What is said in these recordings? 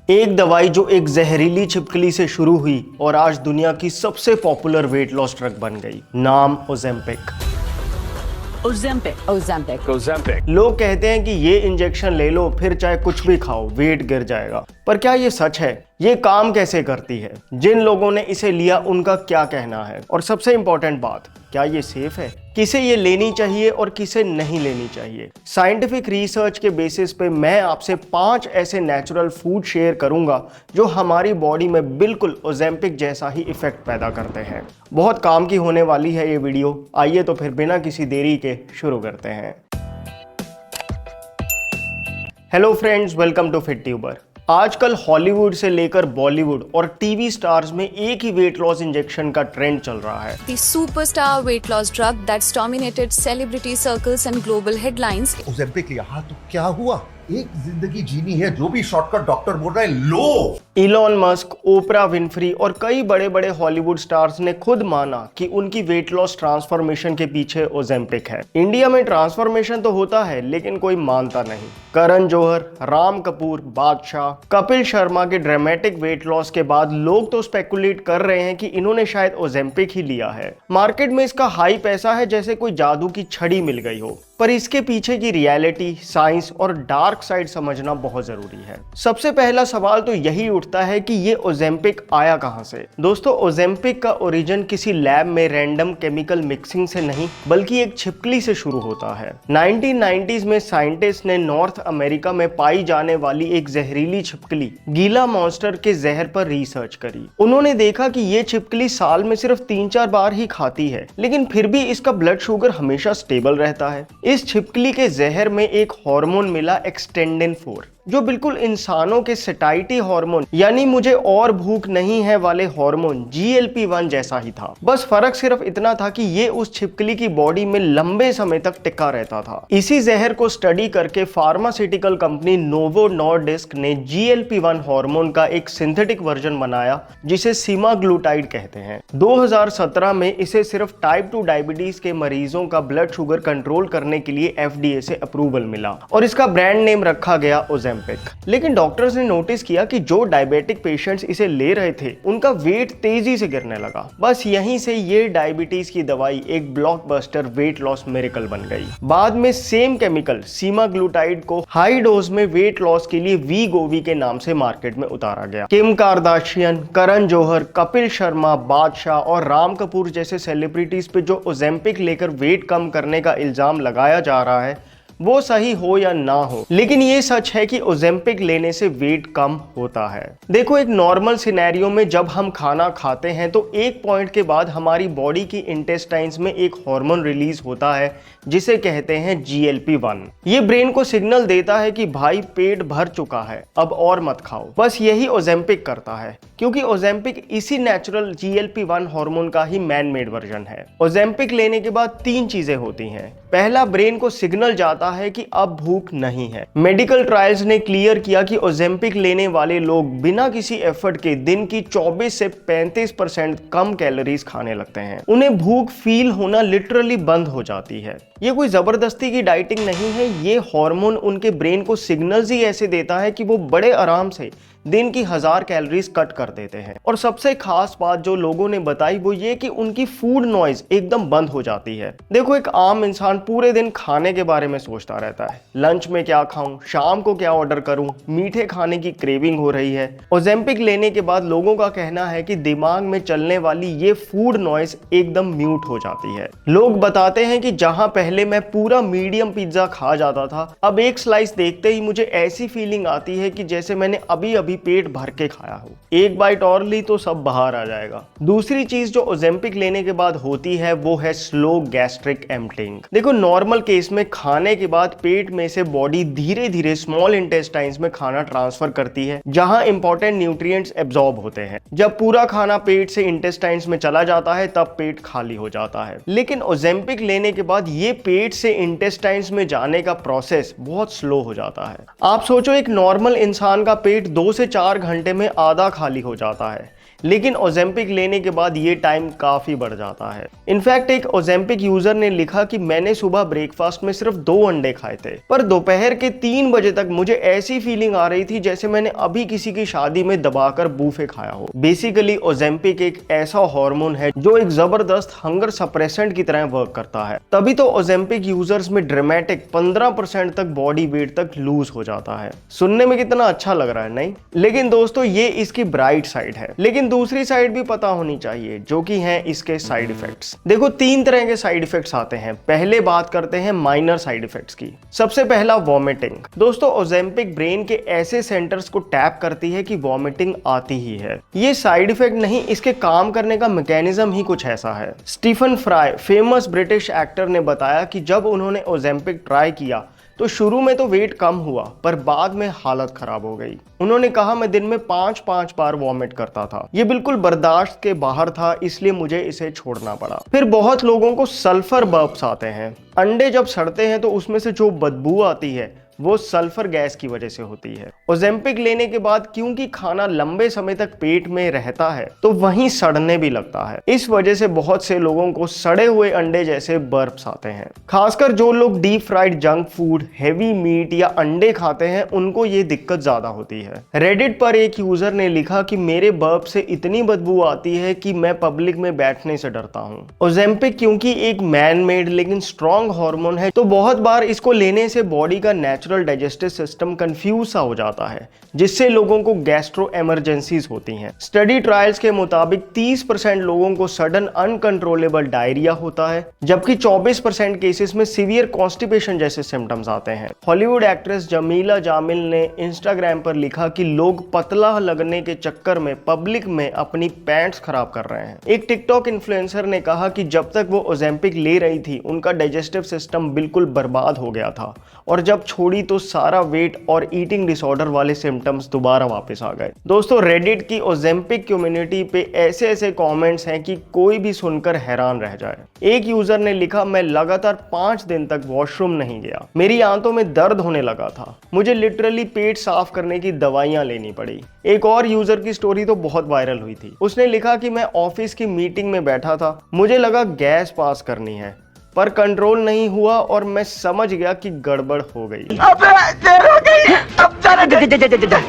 एक दवाई जो एक जहरीली छिपकली से शुरू हुई और आज दुनिया की सबसे पॉपुलर वेट लॉस ड्रग बन गई। नाम ओजेम्पिक। Ozempic. लोग कहते हैं कि ये इंजेक्शन ले लो फिर चाहे कुछ भी खाओ वेट गिर जाएगा, पर क्या ये सच है? ये काम कैसे करती है? जिन लोगों ने इसे लिया उनका क्या कहना है? और सबसे इंपॉर्टेंट बात, क्या ये सेफ है? किसे ये लेनी चाहिए और किसे नहीं लेनी चाहिए? साइंटिफिक रिसर्च के बेसिस पे मैं आपसे 5 ऐसे नेचुरल फूड शेयर करूंगा जो हमारी बॉडी में बिल्कुल ओजेम्पिक जैसा ही इफेक्ट पैदा करते हैं। बहुत काम की होने वाली है ये वीडियो। आइए तो फिर बिना किसी देरी के शुरू करते हैं। Hello friends, welcome to Fit Tuber. आजकल हॉलीवुड से लेकर बॉलीवुड और टीवी स्टार्स में एक ही वेट लॉस इंजेक्शन का ट्रेंड चल रहा है। The superstar weight loss drug that's dominated celebrity circles and global headlines. Ozempic यहाँ तो क्या हुआ? एक जिंदगी जीनी है, जो भी शॉर्टकट डॉक्टर बोल रहा है लो। इलॉन मस्क, ओपरा विनफ्री और कई बड़े बड़े हॉलीवुड स्टार्स ने खुद माना कि उनकी वेट लॉस ट्रांसफॉर्मेशन के पीछे ओजेम्पिक है। इंडिया में ट्रांसफॉर्मेशन तो होता है लेकिन कोई मानता नहीं। करण जौहर, राम कपूर, बादशाह, कपिल शर्मा के ड्रामेटिक वेट लॉस के बाद लोग तो स्पेकुलेट कर रहे हैं कि इन्होंने शायद ओजेम्पिक ही लिया है। मार्केट में इसका हाई पैसा है, जैसे कोई जादू की छड़ी मिल गई हो, पर इसके पीछे की रियलिटी, साइंस और डार्क साइड समझना बहुत जरूरी है। सबसे पहला सवाल तो यही उठता है कि ये ओजेम्पिक आया कहां से? दोस्तों, ओजेम्पिक का ओरिजिन किसी लैब में रैंडम केमिकल मिक्सिंग से नहीं बल्कि एक छिपकली से शुरू होता है। 1990s में साइंटिस्ट ने नॉर्थ अमेरिका में पाई जाने वाली एक जहरीली छिपकली गीला मॉन्स्टर के जहर पर रिसर्च करी। उन्होंने देखा कि ये छिपकली साल में सिर्फ 3-4 बार ही खाती है, लेकिन फिर भी इसका ब्लड शुगर हमेशा स्टेबल रहता है। इस छिपकली के जहर में एक हार्मोन मिला एक्सटेंडिन 4, जो बिल्कुल इंसानों के सटाइटी हार्मोन यानी मुझे और भूख नहीं है वाले हार्मोन GLP-1 जैसा ही था। बस फर्क सिर्फ इतना था कि ये उस छिपकली की बॉडी में लंबे समय तक टिका रहता था। इसी जहर को स्टडी करके फार्मास्यूटिकल कंपनी नोवो नॉर्डिस्क ने GLP-1 हार्मोन का एक सिंथेटिक वर्जन बनाया जिसे सीमाग्लूटाइड कहते हैं। 2017 में इसे सिर्फ टाइप 2 डायबिटीज के मरीजों का ब्लड शुगर कंट्रोल करने के लिए FDA से अप्रूवल मिला और इसका ब्रांड नेम रखा गया ओजेम्पिक। लेकिन डॉक्टर्स ने नोटिस किया कि जो डायबिटिक पेशेंट्स इसे ले रहे थे उनका वेट तेजी से गिरने लगा। बस यहीं से ये डायबिटीज की दवाई एक ब्लॉकबस्टर वेट लॉस मिरेकल बन गई। बाद में सेम केमिकल सीमाग्लूटाइड को हाई डोज में वेट लॉस के लिए वीगोवी के नाम से मार्केट में उतारा गया। किम कार्दाशियन, करण जौहर, कपिल शर्मा, बादशाह और राम कपूर जैसे सेलिब्रिटीज पे जो ओजेम्पिक लेकर वेट कम करने का इल्जाम लगाया जा रहा है वो सही हो या ना हो, लेकिन ये सच है कि ओजेम्पिक लेने से वेट कम होता है। देखो, एक नॉर्मल सिनेरियो में जब हम खाना खाते हैं तो एक पॉइंट के बाद हमारी बॉडी की इंटेस्टाइन्स में एक हार्मोन रिलीज होता है जिसे कहते हैं GLP-1। ये ब्रेन को सिग्नल देता है कि भाई पेट भर चुका है, अब और मत खाओ। बस यही ओजेम्पिक करता है, क्योंकि ओजेम्पिक इसी नेचुरल GLP-1 हार्मोन का ही मैन मेड वर्जन है। ओजेम्पिक लेने के बाद 3 चीजें होती हैं। पहला, ब्रेन को सिग्नल जाता है कि अब भूख नहीं है। मेडिकल ट्रायल्स ने क्लियर किया कि ओजेम्पिक लेने वाले लोग बिना किसी एफर्ट के दिन की 24 से 35% कम कैलोरीज खाने लगते हैं। उन्हें भूख फील होना लिटरली बंद हो जाती है। ये कोई जबरदस्ती की डाइटिंग नहीं है, ये हार्मोन उनके ब्रेन को सिग्नल्स ही ऐसे देता है कि वो बड़े आराम से दिन की 1000 कैलोरीज कट कर देते हैं। और सबसे खास बात जो लोगों ने बताई वो ये कि उनकी फूड नॉइज एकदम बंद हो जाती है। देखो, एक आम इंसान पूरे दिन खाने के बारे में सोचता रहता है, लंच में क्या खाऊं, शाम को क्या ऑर्डर करूं, मीठे खाने की क्रेविंग हो रही है। ओजेम्पिक लेने के बाद लोगों का कहना है कि दिमाग में चलने वाली ये फूड नॉइज एकदम म्यूट हो जाती है। लोग बताते हैं कि जहां पहले मैं पूरा मीडियम पिज्जा खा जाता था, अब एक स्लाइस देखते ही मुझे ऐसी फीलिंग आती है कि जैसे मैंने अभी पेट भर के खाया हो। एक बाइट और ली तो सब बाहर आ जाएगा। दूसरी चीज जो ओजेम्पिक लेने के बाद होती है वो है स्लो गैस्ट्रिक एम्प्टिंग। देखो, नॉर्मल केस में खाने के बाद पेट में से बॉडी धीरे धीरे स्मॉल इंटेस्टाइन्स में खाना ट्रांसफर करती है जहां इंपॉर्टेंट न्यूट्रिएंट्स एब्जॉर्ब होते हैं। जब पूरा खाना पेट से इंटेस्टाइन्स में चला जाता है तब पेट खाली हो जाता है। लेकिन ओजेम्पिक लेने के बाद ये पेट से इंटेस्टाइन्स में जाने का प्रोसेस बहुत स्लो हो जाता है। आप सोचो, एक नॉर्मल इंसान का पेट 2 से 4 घंटे में आधा खाली हो जाता है, लेकिन ओजेम्पिक लेने के बाद ये टाइम काफी बढ़ जाता है। इनफैक्ट एक ओजेम्पिक यूजर ने लिखा कि मैंने सुबह ब्रेकफास्ट में सिर्फ 2 अंडे खाए थे, पर दोपहर के 3 बजे तक मुझे ऐसी फीलिंग आ रही थी जैसे मैंने अभी किसी की शादी में दबाकर बूफे खाया हो। बेसिकली ओजेम्पिक एक ऐसा हार्मोन है जो एक जबरदस्त हंगर सप्रेसेंट की तरह वर्क करता है। तभी तो ओजेम्पिक यूजर्स में ड्रामेटिक 15% तक बॉडी वेट तक लूज हो जाता है। सुनने में कितना अच्छा लग रहा है, नहीं? लेकिन दोस्तों ये इसकी ब्राइट साइड है, लेकिन दूसरी साइड भी पता होनी चाहिए, जो कि हैं इसके साइड इफेक्ट्स। देखो 3 तरह के साइड इफेक्ट्स आते हैं। पहले बात करते हैं माइनर साइड इफेक्ट्स की। सबसे पहला वॉमिटिंग। दोस्तों ओजेम्पिक ब्रेन के ऐसे सेंटर्स को टैप करती है कि वॉमिटिंग आती ही है। ये साइड इफेक्ट नहीं, इसके काम करने का मैकेनिज्म ही कुछ ऐसा है। Stephen Fry famous British actor ने बताया कि जब उन्होंने ओजेम्पिक ट्राई किया तो शुरू में तो वेट कम हुआ, पर बाद में हालत खराब हो गई। उन्होंने कहा मैं दिन में 5 बार वॉमिट करता था, ये बिल्कुल बर्दाश्त के बाहर था, इसलिए मुझे इसे छोड़ना पड़ा। फिर बहुत लोगों को सल्फर बर्प्स आते हैं। अंडे जब सड़ते हैं तो उसमें से जो बदबू आती है वो सल्फर गैस की वजह से होती है। ओजेम्पिक लेने के बाद क्योंकि खाना लंबे समय तक पेट में रहता है तो वहीं सड़ने भी लगता है। इस वजह से बहुत से लोगों को सड़े हुए अंडे जैसे बर्प्स आते हैं। खासकर जो लोग deep fried junk food, heavy meat या अंडे खाते हैं उनको ये दिक्कत ज्यादा होती है। रेडिट पर एक यूजर ने लिखा कि मेरे बर्प से इतनी बदबू आती है कि मैं पब्लिक में बैठने से डरता हूँ। ओजेम्पिक क्योंकि एक मैन मेड लेकिन स्ट्रॉन्ग हार्मोन है तो बहुत बार इसको लेने से बॉडी का नेचुरल डाइजेस्टिव सिस्टम कंफ्यूज सा हो जाता है, जिससे लोगों को गैस्ट्रो इमरजेंसीज होती हैं। स्टडी ट्रायल्स के मुताबिक 30% लोगों को सडन अनकंट्रोलेबल डायरिया होता है, जबकि 24% केसेस में सीवियर कॉन्स्टिपेशन जैसे सिम्टम्स आते हैं। हॉलीवुड एक्ट्रेस जमीला जामिल ने इंस्टाग्राम पर लिखा कि लोग पतला लगने के चक्कर में पब्लिक में अपनी पैंट्स खराब कर रहे हैं। एक टिकटॉक इन्फ्लुएंसर ने कहा कि जब तक वो ओजेम्पिक ले रही थी उनका डाइजेस्टिव सिस्टम बिल्कुल बर्बाद हो गया था, और जब छोड़ी तो सारा वेट और ईटिंग डिसऑर्डर वाले सिम्टम्स दोबारा वापस आ गए। दोस्तों रेडिट की ओजेम्पिक कम्युनिटी पे ऐसे ऐसे कमेंट्स हैं कि कोई भी सुनकर हैरान रह जाए। एक यूजर ने लिखा मैं लगातार 5 दिन तक वॉशरूम नहीं गया, मेरी आंतों में दर्द होने लगा था, मुझे लिटरली पेट साफ करने की दवाइयां लेनी पड़ी। एक और यूजर की स्टोरी तो बहुत वायरल हुई थी। उसने लिखा कि मैं ऑफिस की मीटिंग में बैठा था, मुझे लगा गैस पास करनी है, पर कंट्रोल नहीं हुआ और मैं समझ गया कि गड़बड़ हो गई।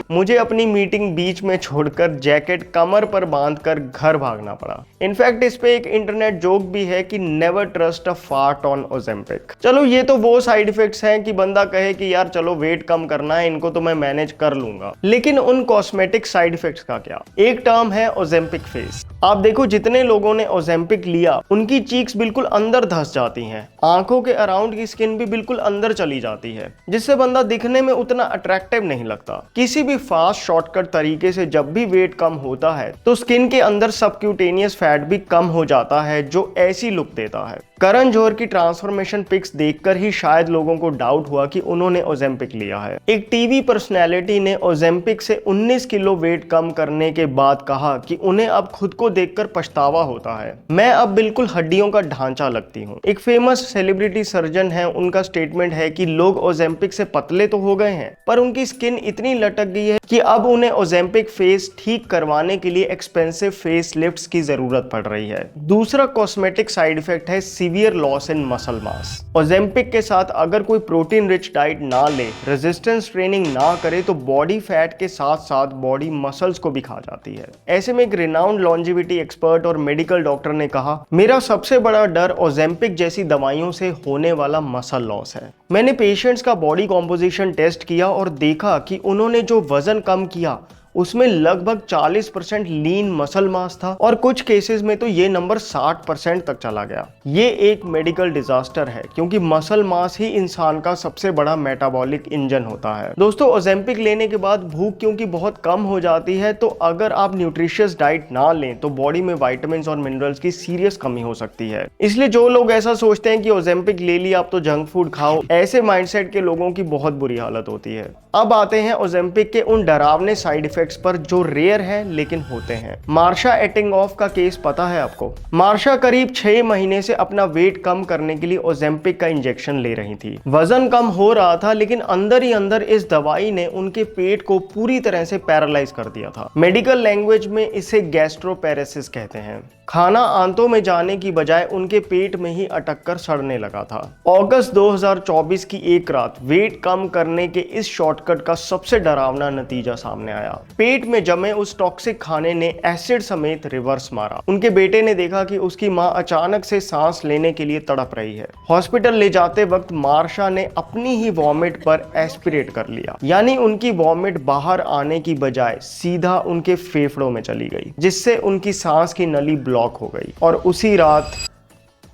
मुझे अपनी मीटिंग बीच में छोड़कर जैकेट कमर पर बांधकर घर भागना पड़ा। इनफैक्ट इस पे एक इंटरनेट जोक भी है कि never trust a fart on Ozempic. चलो ये तो वो साइड इफेक्ट्स हैं कि बंदा कहे कि यार चलो वेट कम करना है, इनको तो मैं मैनेज कर लूंगा। लेकिन उन कॉस्मेटिक साइड इफेक्ट्स का क्या? एक टर्म है ओजेम्पिक फेस। आप देखो जितने लोगों ने ओजेम्पिक लिया उनकी चीक्स बिल्कुल अंदर धंस जाती हैं, आंखों के अराउंड की स्किन भी बिल्कुल अंदर चली जाती है, जिससे बंदा दिखने में उतना अट्रैक्टिव नहीं लगता। किसी भी फास्ट शॉर्टकट तरीके से जब भी वेट कम होता है तो स्किन के अंदर सबक्यूटेनियस फैट भी कम हो जाता है, जो ऐसी लुक देता है। करण जौहर की ट्रांसफॉर्मेशन पिक्स देखकर ही शायद लोगों को डाउट हुआ कि उन्होंने ओजेम्पिक लिया है। एक टीवी पर्सनैलिटी ने ओजेम्पिक से 19 किलो वेट कम करने के बाद कहा कि उन्हें अब खुद को देखकर पछतावा होता है, मैं अब बिल्कुल हड्डियों का ढांचा लगती हूँ। एक फेमस सेलिब्रिटी सर्जन है, उनका स्टेटमेंट है कि लोग ओजेम्पिक से पतले तो हो गए हैं पर उनकी स्किन इतनी लटक गई है कि अब उन्हें ओजेम्पिक फेस ठीक करवाने के लिए एक्सपेंसिव फेस लिफ्ट्स की जरूरत पड़ रही है। दूसरा कॉस्मेटिक साइड इफेक्ट है severe loss in muscle mass. Ozempic के साथ अगर कोई प्रोटीन रिच डाइट ना ले, रेजिस्टेंस ट्रेनिंग ना करे तो बॉडी फैट के साथ साथ बॉडी मसल्स को भी खा जाती है। ऐसे में एक रिनाउंड लॉन्जिविटी एक्सपर्ट और मेडिकल डॉक्टर ने कहा मेरा सबसे बड़ा डर ओजेम्पिक जैसी दवाइयों से होने वाला मसल लॉस है। मैंने पेशेंट्स का बॉडी कॉम्पोजिशन टेस्ट किया और देखा कि उन्होंने जो वजन कम किया उसमें लगभग 40% लीन मसल मास था और कुछ केसेस में तो ये नंबर 60% तक चला गया। ये एक मेडिकल डिजास्टर है क्योंकि मसल मास ही इंसान का सबसे बड़ा मेटाबॉलिक इंजन होता है। दोस्तों ओजेम्पिक लेने के बाद भूख क्योंकि बहुत कम हो जाती है, तो अगर आप न्यूट्रिशियस डाइट ना लें तो बॉडी में विटामिन्स और मिनरल्स की सीरियस कमी हो सकती है। इसलिए जो लोग ऐसा सोचते हैं कि ओजेम्पिक ले लिया आप तो जंक फूड खाओ, ऐसे माइंडसेट के लोगों की बहुत बुरी हालत होती है। अब आते हैं ओजेम्पिक के उन डरावने साइड इफेक्ट इफेक्ट्स पर जो रेयर हैं लेकिन होते हैं। मार्शा एटिंगऑफ का केस पता है आपको? मार्शा करीब 6 महीने से अपना वेट कम करने के लिए ओजेम्पिक का इंजेक्शन ले रही थी। वजन कम हो रहा था लेकिन अंदर ही अंदर इस दवाई ने उनके पेट को पूरी तरह से पैरालाइज कर दिया था। मेडिकल लैंग्वेज में इसे गैस्ट्रोपैरेसिस कहते हैं। खाना आंतों में जाने की बजाय उनके पेट में ही अटक कर सड़ने लगा था। अगस्त 2024 की एक रात वेट कम करने के इस शॉर्टकट का सबसे डरावना नतीजा सामने आया। पेट में जमे उस टॉक्सिक खाने ने एसिड समेत रिवर्स मारा। उनके बेटे ने देखा कि उसकी मां अचानक से सांस लेने के लिए तड़प रही है। हॉस्पिटल ले जाते वक्त मार्शा ने अपनी ही वॉमिट पर एस्पिरेट कर लिया, यानी उनकी वॉमिट बाहर आने की बजाय सीधा उनके फेफड़ों में चली गई, जिससे उनकी सांस की नली ब्लॉक हो गई। और उसी रात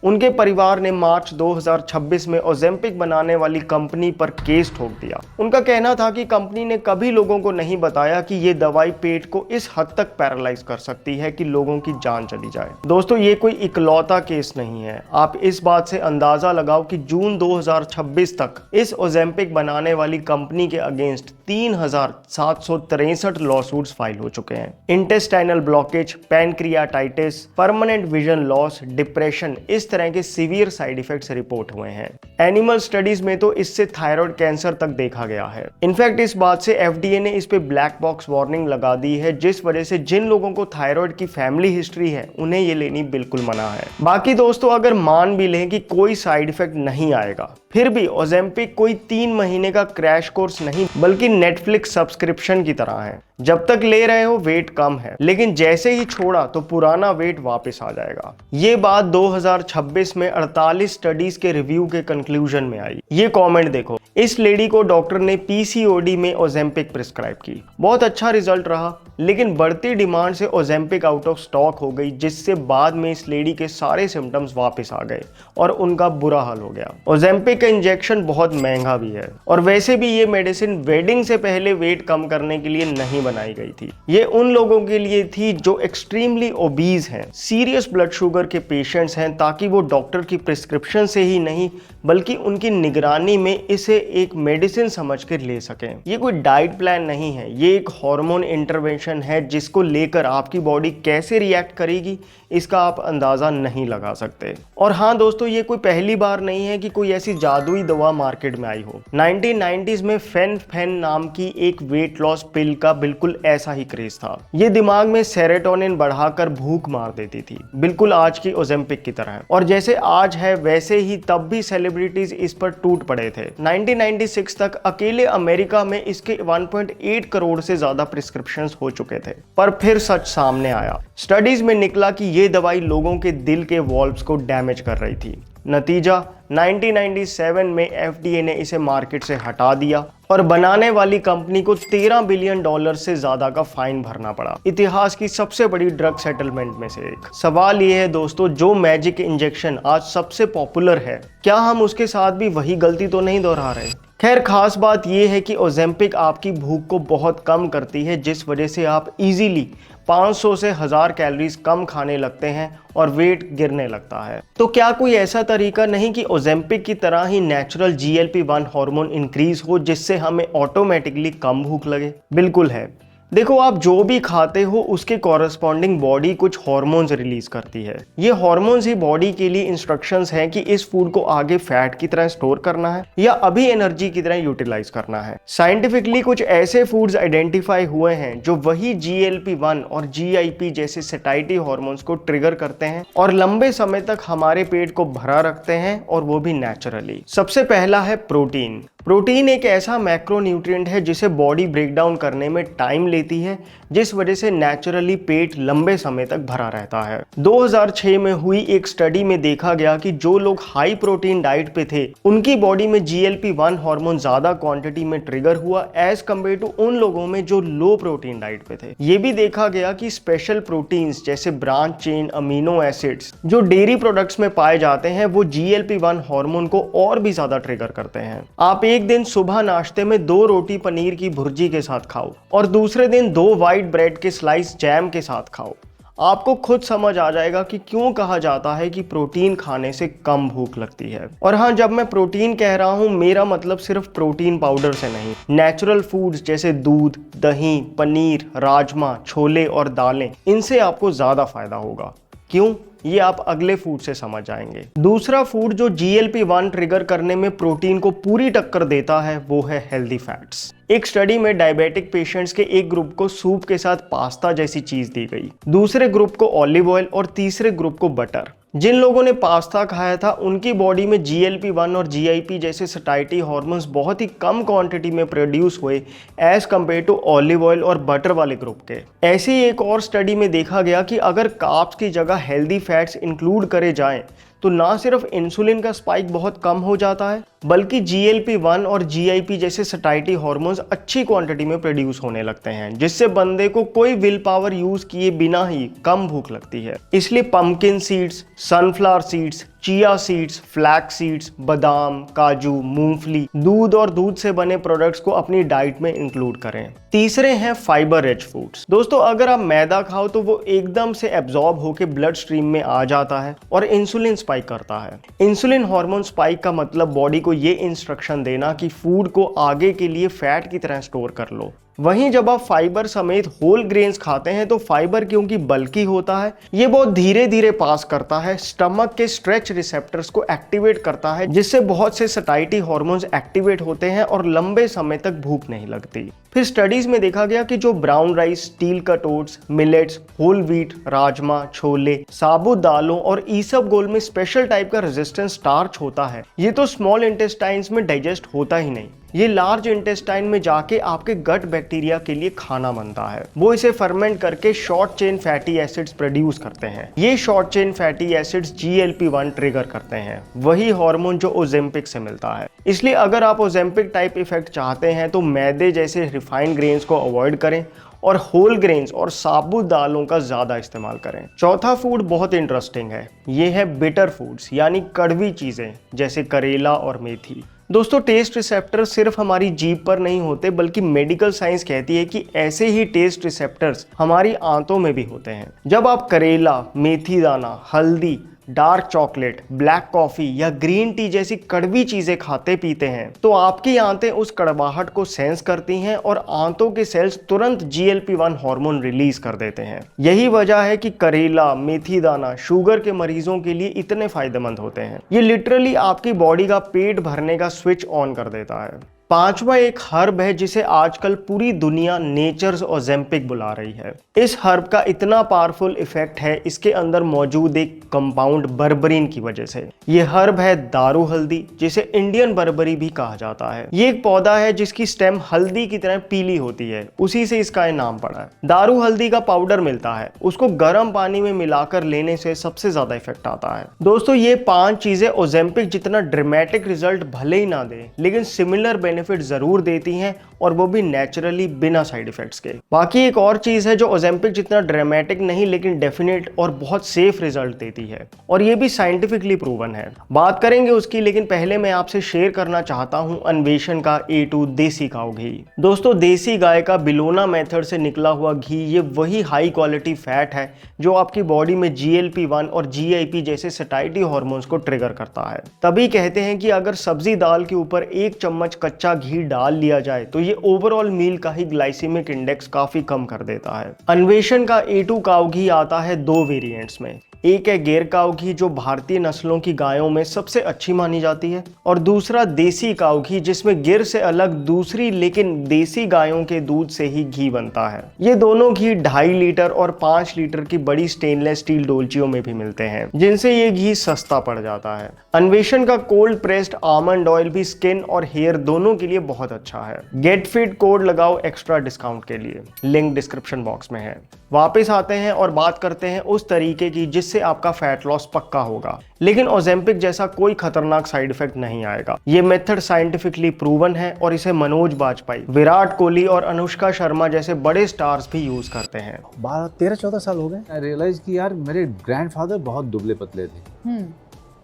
उनके परिवार ने मार्च 2026 में ओजेम्पिक बनाने वाली कंपनी पर केस ठोक दिया। उनका कहना था कि कंपनी ने कभी लोगों को नहीं बताया कि ये दवाई पेट को इस हद तक पैरालाइज कर सकती है कि लोगों की जान चली जाए। दोस्तों, ये कोई इकलौता केस नहीं है। आप इस बात से अंदाजा लगाओ कि जून 2026 तक इस ओजेम्पिक बनाने वाली कंपनी के अगेंस्ट 3763 लॉसूट्स फाइल हो चुके हैं। Intestinal blockage, pancreatitis, permanent vision loss, depression, इस तरह के सीवियर साइड इफेक्ट्स रिपोर्ट हुए हैं। एनिमल स्टडीज में तो इससे थायराइड कैंसर तक देखा गया है। इनफैक्ट इस बात से एफडीए ने इस पे ब्लैक बॉक्स वार्निंग लगा दी है, जिस वजह से जिन लोगों को थायराइड की फैमिली हिस्ट्री है उन्हें ये लेनी बिल्कुल मना है। बाकी दोस्तों, अगर मान भी लें कि कोई साइड इफेक्ट नहीं आएगा, फिर भी ओजेम्पिक कोई 3 महीने का क्रैश कोर्स नहीं बल्कि नेटफ्लिक्स सब्सक्रिप्शन की तरह है। जब तक ले रहे हो वेट कम है, लेकिन जैसे ही छोड़ा तो पुराना वेट वापस आ जाएगा। ये बात 2026 में 48 स्टडीज के रिव्यू के कंक्लूजन में आई। ये कमेंट देखो, इस लेडी को डॉक्टर ने पीसीओडी में ओजेम्पिक प्रिस्क्राइब की। बहुत अच्छा रिजल्ट रहा, लेकिन बढ़ती डिमांड से ओजेम्पिक आउट ऑफ स्टॉक हो गई, जिससे बाद में इस लेडी के सारे सिम्टम्स वापस आ गए और उनका बुरा हाल हो गया। ओजेम्पिक का इंजेक्शन बहुत महंगा भी है और वैसे भी ये मेडिसिन वेडिंग से पहले वेट कम करने के लिए नहीं बनाई गई थी। ये उन लोगों के लिए थी जो एक्सट्रीमली ओबीज हैं, सीरियस ब्लड शुगर के पेशेंट्स हैं, ताकि वो डॉक्टर की प्रिस्क्रिप्शन से ही नहीं बल्कि उनकी निगरानी में इसे एक मेडिसिन समझकर ले सकें। ये कोई डाइट प्लान नहीं है, ये एक हार्मोन इंटरवेंशन है जिसको लेकर आपकी बॉडी कैसे रिएक्ट करेगी इसका आप अंदाजा नहीं लगा सकते। और हाँ दोस्तों, ये कोई पहली बार नहीं है कि कोई ऐसी जादुई दवा मार्केट में आई हो। 1990s में फेन नाम की एक वेट लॉस पिल का बिल्कुल ऐसा ही क्रेज था। ये दिमाग में सेरोटोनिन बढ़ाकर भूख मार देती थी, बिल्कुल आज की ओजेम्पिक की तरह। और जैसे आज है वैसे ही तब भी सेलिब्रिटीज इस पर टूट पड़े थे। 1996 तक अकेले अमेरिका में इसके 1.8 करोड़ से ज्यादा प्रिस्क्रिप्शंस हो चुके थे। पर फिर सच सामने आया। स्टडीज में निकला कि ये दवाई लोगों के दिल के वॉल्व्स को डैमेज कर रही थी। नतीजा 1997 में एफडीए ने इसे मार्केट से हटा दिया और बनाने वाली कंपनी को $13 बिलियन से ज्यादा का फाइन भरना पड़ा। इतिहास की सबसे बड़ी ड्रग सेटलमेंट में से एक। सवाल ये है दोस्तों, जो मैजिक इंजेक्शन आज सबसे पॉपुलर है, क्या हम उसके साथ भी वही गलती तो नहीं दोहरा रहे? खैर, खास बात यह है कि ओजेम्पिक आपकी भूख को बहुत कम करती है, जिस वजह से आप इजीली 500 से 1000 कैलोरीज कम खाने लगते हैं और वेट गिरने लगता है। तो क्या कोई ऐसा तरीका नहीं कि ओजेम्पिक की तरह ही नेचुरल GLP-1 हार्मोन इंक्रीज हो, जिससे हमें ऑटोमेटिकली कम भूख लगे? बिल्कुल है। देखो, आप जो भी खाते हो उसके कॉरस्पॉन्डिंग बॉडी कुछ हार्मोन्स रिलीज करती है। ये हार्मोन्स ही बॉडी के लिए इंस्ट्रक्शंस हैं कि इस फूड को आगे फैट की तरह स्टोर करना है या अभी एनर्जी की तरह यूटिलाइज करना है। साइंटिफिकली कुछ ऐसे फूड्स आइडेंटिफाई हुए हैं जो वही GLP-1 और GIP जैसे सैटिस्फाइड हार्मोन्स को ट्रिगर करते हैं और लंबे समय तक हमारे पेट को भरा रखते हैं, और वो भी नेचुरली। सबसे पहला है प्रोटीन। प्रोटीन एक ऐसा मैक्रोन्यूट्रिएंट है जिसे बॉडी ब्रेक डाउन करने में टाइम लेती है, जिस वजह से नेचुरली पेट लंबे समय तक भरा रहता है। 2006 में हुई एक स्टडी में देखा गया कि जो लोग हाई प्रोटीन डाइट पे थे उनकी बॉडी में GLP-1 हार्मोन ज्यादा क्वांटिटी में ट्रिगर हुआ एज कम्पेयर टू उन लोगों में जो लो प्रोटीन डाइट पे थे। ये भी देखा गया कि स्पेशल प्रोटीन्स जैसे ब्रांच चेन अमीनो एसिड्स जो डेयरी प्रोडक्ट्स में पाए जाते हैं वो GLP-1 हार्मोन को और भी ज्यादा ट्रिगर करते हैं। आप एक दिन सुबह नाश्ते में 2 रोटी पनीर की भुर्जी के साथ खाओ और दूसरे दिन 2 व्हाइट ब्रेड के स्लाइस जैम के साथ खाओ। आपको खुद समझ आ जाएगा कि क्यों कहा जाता है कि प्रोटीन खाने से कम भूख लगती है। और हाँ, जब मैं प्रोटीन कह रहा हूँ, मेरा मतलब सिर्फ प्रोटीन पाउडर से नहीं, नेचुरल फूड्स जैसे दूध, दही, पनीर, राजमा, छोले और दालें, इनसे आपको ज़्यादा फायदा होगा। क्यों, ये आप अगले फूड से समझ जाएंगे। दूसरा फूड जो GLP-1 ट्रिगर करने में प्रोटीन को पूरी टक्कर देता है वो है हेल्दी फैट्स। एक स्टडी में डायबिटिक पेशेंट्स के एक ग्रुप को सूप के साथ पास्ता जैसी चीज दी गई, दूसरे ग्रुप को ऑलिव ऑयल और तीसरे ग्रुप को बटर। जिन लोगों ने पास्ता खाया था उनकी बॉडी में GLP-1 और GIP जैसे सटाइटी हार्मोन्स बहुत ही कम क्वांटिटी में प्रोड्यूस हुए as compared to olive oil और बटर वाले ग्रुप के। ऐसे ही एक और स्टडी में देखा गया कि अगर कार्ब्स की जगह हेल्दी फैट्स इंक्लूड करे जाएं तो ना सिर्फ इंसुलिन का स्पाइक बहुत कम हो जाता है, बल्कि GLP-1 और GIP जैसे सटाइटी हार्मोन्स अच्छी क्वांटिटी में प्रोड्यूस होने लगते हैं, जिससे बंदे को कोई विल पावर यूज किए बिना ही कम भूख लगती है। इसलिए pumpkin seeds, sunflower seeds, chia seeds, flax seeds, बादाम, काजू, मूंगफली, दूध और दूध से बने प्रोडक्ट्स को अपनी डाइट में इंक्लूड करें। तीसरे हैं फाइबर रिच फूड्स। दोस्तों, अगर आप मैदा खाओ तो वो एकदम से एब्जॉर्ब होकर ब्लड स्ट्रीम में आ जाता है और इंसुलिन स्पाइक करता है। इंसुलिन हार्मोन स्पाइक का मतलब बॉडी को ये इंस्ट्रक्शन देना कि फूड को आगे के लिए फैट की तरह स्टोर कर लो। वहीं जब आप फाइबर समेत होल ग्रेन्स खाते हैं तो फाइबर क्योंकि बल्की होता है, ये बहुत धीरे धीरे पास करता है, स्टमक के स्ट्रेच रिसेप्टर्स को एक्टिवेट करता है, जिससे बहुत से सटाइटी हार्मोन्स एक्टिवेट होते हैं और लंबे समय तक भूख नहीं लगती। फिर स्टडीज में देखा गया कि जो brown rice, steel cut oats, millets, whole wheat, rajma, chole, साबुत दालों और ईसबगोल में स्पेशल टाइप का रेजिस्टेंस स्टार्च होता है, ये तो स्मॉल इंटेस्टाइन्स में डाइजेस्ट होता ही नहीं, ये लार्ज इंटेस्टाइन में जाके आपके गट बैक्टीरिया के लिए खाना बनता है। वो इसे फर्मेंट करके short chain fatty acids produce करते हैं। ये short chain fatty acids GLP-1 trigger करते हैं, वही हार्मोन जो ओजेम्पिक से मिलता है। इसलिए अगर आप ओजेम्पिक टाइप इफेक्ट चाहते हैं तो मैदे जैसे रिफाइंड ग्रेन्स को अवॉइड करें और होल ग्रेन्स और साबुत दालों का ज़्यादा इस्तेमाल करें। चौथा फूड बहुत इंटरेस्टिंग है, ये है बिटर फूड्स यानी कड़वी चीज़ें जैसे करेला और मेथी। दोस्तों, टेस्ट रिसेप्टर्स सिर्फ हमारी जीभ पर नहीं होते, बल्कि मेडिकल साइंस कहती है कि ऐसे ही टेस्ट रिसेप्टर्स हमारी आंतों में भी होते हैं। जब आप करेला, मेथी दाना, हल्दी, डार्क चॉकलेट, ब्लैक कॉफी या ग्रीन टी जैसी कड़वी चीजें खाते पीते हैं तो आपकी आंतें उस कड़वाहट को सेंस करती हैं और आंतों के सेल्स तुरंत GLP-1 हार्मोन रिलीज कर देते हैं। यही वजह है कि करेला, मेथी दाना शुगर के मरीजों के लिए इतने फायदेमंद होते हैं। ये लिटरली आपकी बॉडी का पेट भरने का स्विच ऑन कर देता है। पांचवा एक हर्ब है जिसे आजकल पूरी दुनिया नेचर्स ओजेम्पिक बुला रही है। इस हर्ब का इतना पावरफुल इफेक्ट है इसके अंदर मौजूद एक कंपाउंड बर्बरीन की वजह से। ये हर्ब है दारू हल्दी, जिसे इंडियन बर्बरी भी कहा जाता है। ये एक पौधा है जिसकी स्टेम हल्दी की तरह पीली होती है, उसी से इसका नाम पड़ा है। दारू हल्दी का पाउडर मिलता है, उसको गर्म पानी में मिलाकर लेने से सबसे ज्यादा इफेक्ट आता है। दोस्तों, ये 5 चीजें ओजेम्पिक जितना ड्रामेटिक रिजल्ट भले ही ना दे, लेकिन सिमिलर बेनिफिट जरूर देती हैं और वो भी नेचुरली बिना साइड इफेक्ट्स के। बाकी एक और चीज है जो ओजेम्पिक जितना ड्रामेटिक नहीं लेकिन डेफिनेट और बहुत सेफ रिजल्ट देती है, और ये भी साइंटिफिकली प्रूवन है। बात करेंगे उसकी, लेकिन पहले मैं आपसे शेयर करना चाहता हूं अन्वेषण का A2 देसी काऊ घी। दोस्तों, देसी गाय का बिलोना मेथड से निकला हुआ घी ये वही हाई क्वालिटी फैट है जो आपकी बॉडी में GLP-1 और GIP जैसे सटाइटी हार्मोन्स को ट्रिगर करता है। तभी कहते हैं कि अगर सब्जी दाल के ऊपर 1 चम्मच कच्चा घी डाल लिया जाए तो ये ओवरऑल मील का ही ग्लाइसेमिक इंडेक्स काफी कम कर देता है। अन्वेषण का A2 काऊ घी आता है 2 वेरिएंट्स में। एक है गिर काऊ घी जो भारतीय नस्लों की गायों में सबसे अच्छी मानी जाती है, और दूसरा देसी काऊ घी जिसमें गिर से अलग दूसरी लेकिन देसी गायों के दूध से ही घी बनता है। ये दोनों घी 2.5 लीटर और 5 लीटर की बड़ी स्टेनलेस स्टील डोलचियों में भी मिलते हैं, जिनसे ये घी सस्ता पड़ जाता है। अन्वेषण का कोल्ड प्रेस्ड आमंड ऑयल भी स्किन और हेयर दोनों के लिए बहुत अच्छा है। गेट फिट कोड लगाओ एक्स्ट्रा डिस्काउंट के लिए, लिंक डिस्क्रिप्शन बॉक्स में है। वापस आते हैं और बात करते हैं उस तरीके की जिससे आपका फैट लॉस पक्का होगा, लेकिन ओजेम्पिक जैसा कोई खतरनाक साइड इफेक्ट नहीं आएगा। ये मेथड साइंटिफिकली प्रूवन है और इसे मनोज बाजपेयी, विराट कोहली और अनुष्का शर्मा जैसे बड़े स्टार्स भी यूज करते हैं। 13-14 साल हो गए। आई रियलाइज कि यार मेरे ग्रैंडफादर बहुत दुबले पतले थे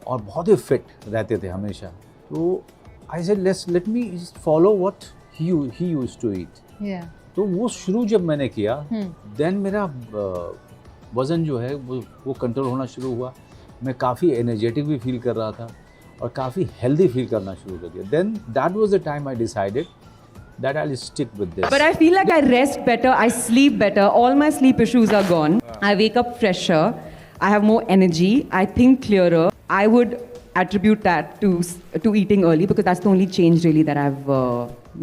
और बहुत ही फिट रहते थे हमेशा। तो I said let me follow what he used to eat. तो वो शुरू जब मैंने किया देन मेरा वज़न जो है वो कंट्रोल होना शुरू हुआ। मैं काफ़ी एनर्जेटिक भी फील कर रहा था और काफ़ी हेल्दी फील करना शुरू कर दिया। Then that was the time I decided that I'll stick with this. But I feel like I rest better, I sleep better, all my sleep issues are gone. I wake up fresher, I have more energy, I think clearer. I would attribute that to eating early because that's the only change really that I've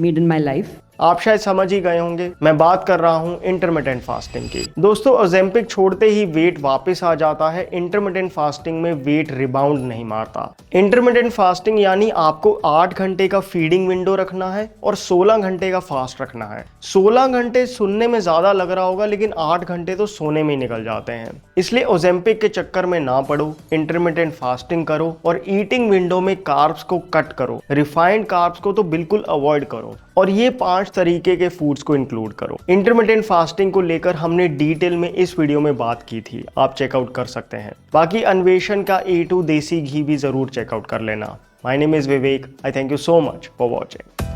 made in my life. आप शायद समझ ही गए होंगे, मैं बात कर रहा हूं इंटरमिटेंट फास्टिंग की। दोस्तों, ओजेम्पिक छोड़ते ही वेट वापस आ जाता है। इंटरमिटेंट फास्टिंग में वेट रिबाउंड नहीं मारता। इंटरमिटेंट फास्टिंग यानी आपको 8 घंटे का फीडिंग विंडो रखना है और 16 घंटे का फास्ट रखना है। 16 घंटे सुनने में ज्यादा लग रहा होगा, लेकिन 8 घंटे तो सोने में ही निकल जाते हैं। इसलिए ओजेम्पिक के चक्कर में ना पड़ो, इंटरमिटेंट फास्टिंग करो और ईटिंग विंडो में कार्ब्स को कट करो। रिफाइंड कार्ब्स को तो बिल्कुल अवॉइड करो और ये 5 तरीके के फूड्स को इंक्लूड करो। इंटरमिटेंट फास्टिंग को लेकर हमने डिटेल में इस वीडियो में बात की थी, आप चेकआउट कर सकते हैं। बाकी अन्वेषण का A2 देसी घी भी जरूर चेकआउट कर लेना। My name is Vivek. I thank you so much for watching.